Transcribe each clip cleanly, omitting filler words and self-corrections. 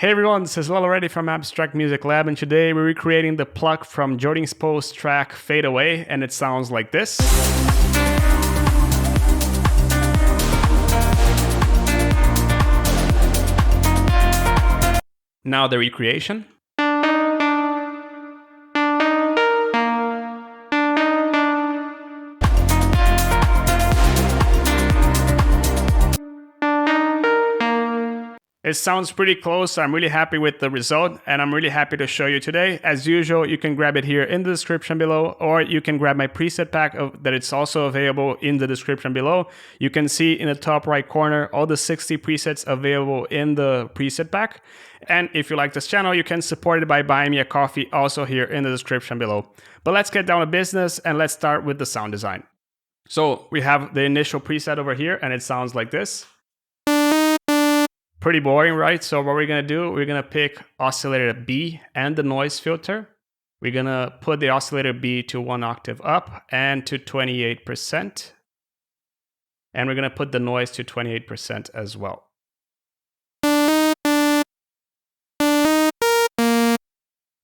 Hey everyone, this is Lil already from Abstrakt Music Lab, and today we're recreating the Pluck from Jordin's post track Fade Away, and it sounds like this. Now the recreation. It sounds pretty close, so I'm really happy with the result, and I'm really happy to show you today. As usual, you can grab it here in the description below, or you can grab my preset pack that it's also available in the description below. You can see in the top right corner all the 60 presets available in the preset pack. And if you like this channel, you can support it by buying me a coffee also here in the description below. But let's get down to business and let's start with the sound design. So we have the initial preset over here, and it sounds like this. Pretty boring, right? So what we're gonna do, we're gonna pick oscillator B and the noise filter. We're gonna put the oscillator B to 1 octave up and to 28%. And we're gonna put the noise to 28% as well.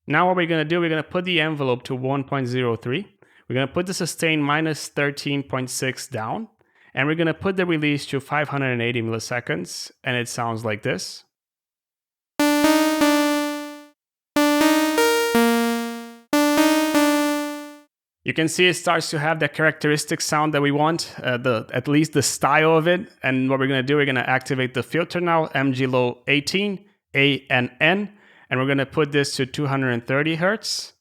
Now what we're gonna do, we're gonna put the envelope to 1.03. We're gonna put the sustain minus 13.6 down. And we're going to put the release to 580 milliseconds, and it sounds like this. You can see it starts to have the characteristic sound that we want, at least the style of it. And what we're going to do, we're going to activate the filter now, MG low 18, A and N, and we're going to put this to 230 Hertz.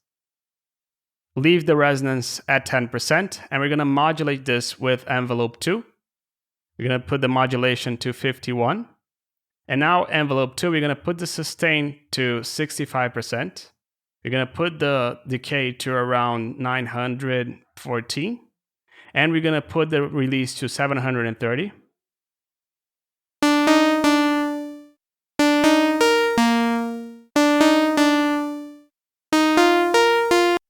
Leave the resonance at 10%, and we're going to modulate this with envelope 2. We're going to put the modulation to 51. And now envelope 2, we're going to put the sustain to 65%. We're going to put the decay to around 914. And we're going to put the release to 730.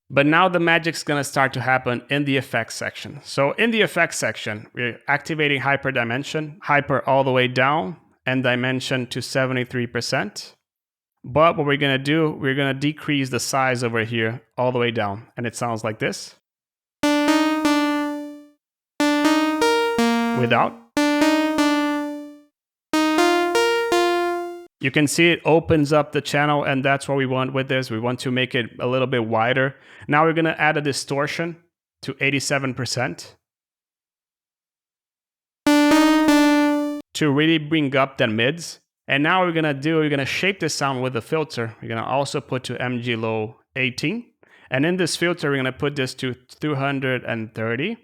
But now the magic's gonna start to happen in the effects section. So in the effects section, we're activating hyper dimension, hyper all the way down, and dimension to 73%. But what we're gonna do, we're gonna decrease the size over here all the way down, and it sounds like this. Without. You can see it opens up the channel, and that's what we want with this. We want to make it a little bit wider. Now we're going to add a distortion to 87% to really bring up the mids. And now we're going to shape this sound with the filter. We're going to also put to MG low 18. And in this filter, we're going to put this to 230,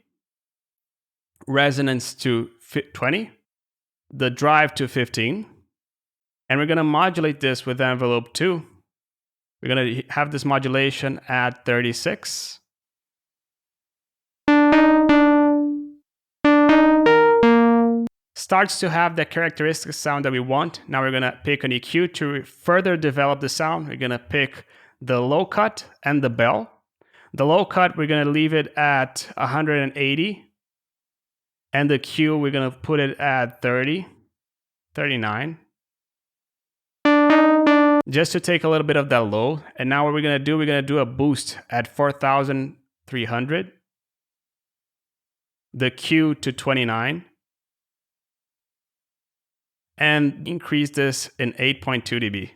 resonance to 20, the drive to 15. And we're going to modulate this with envelope 2. We're going to have this modulation at 36. Starts to have the characteristic sound that we want. Now we're going to pick an EQ to further develop the sound. We're going to pick the low cut and the bell. The low cut, we're going to leave it at 180. And the Q, we're going to put it at 30, 39. Just to take a little bit of that low. And now what we're going to do a boost at 4,300. The Q to 29. And increase this in 8.2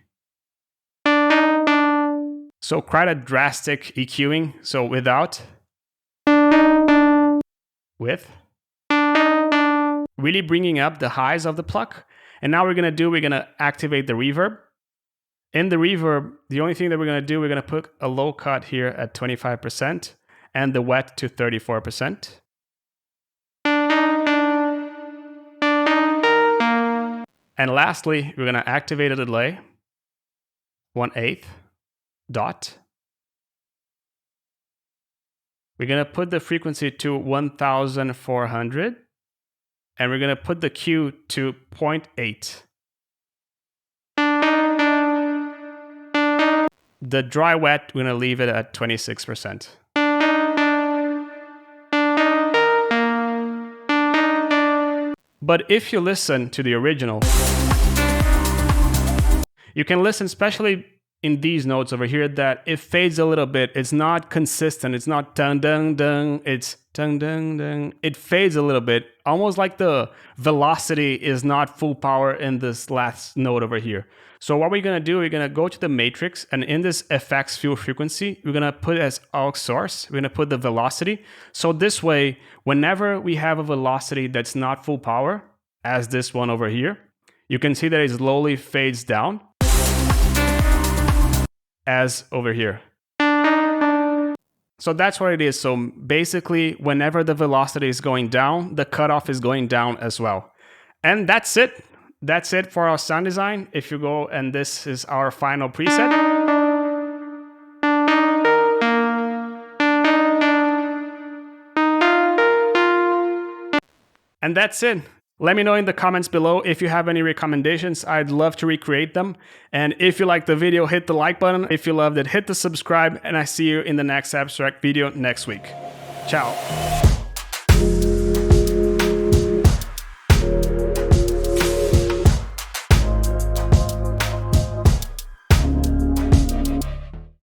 dB. So quite a drastic EQing. So without. With. Really bringing up the highs of the pluck. And now we're going to activate the reverb. In the reverb, the only thing that we're going to do, we're going to put a low cut here at 25% and the wet to 34%. And lastly, we're going to activate a delay, 1/8 dot. We're going to put the frequency to 1,400 and we're going to put the Q to 0.8. The dry wet, we're going to leave it at 26%. But if you listen to the original, You can listen, especially in these notes over here, that it fades a little bit. It's not consistent. It's not dun dun dun. It's dun dun dun. It fades a little bit, almost like the velocity is not full power in this last note over here. So what we're gonna do, we're gonna go to the matrix, and in this FX field frequency, we're gonna put as aux source, we're gonna put the velocity. So this way, whenever we have a velocity that's not full power, as this one over here, you can see that it slowly fades down, as over here. So that's what it is. So basically, whenever the velocity is going down, the cutoff is going down as well. And that's it. That's it for our sound design. If you go, and this is our final preset. And that's it. Let me know in the comments below if you have any recommendations. I'd love to recreate them. And if you liked the video, hit the like button. If you loved it, hit the subscribe. And I see you in the next Abstrakt video next week. Ciao.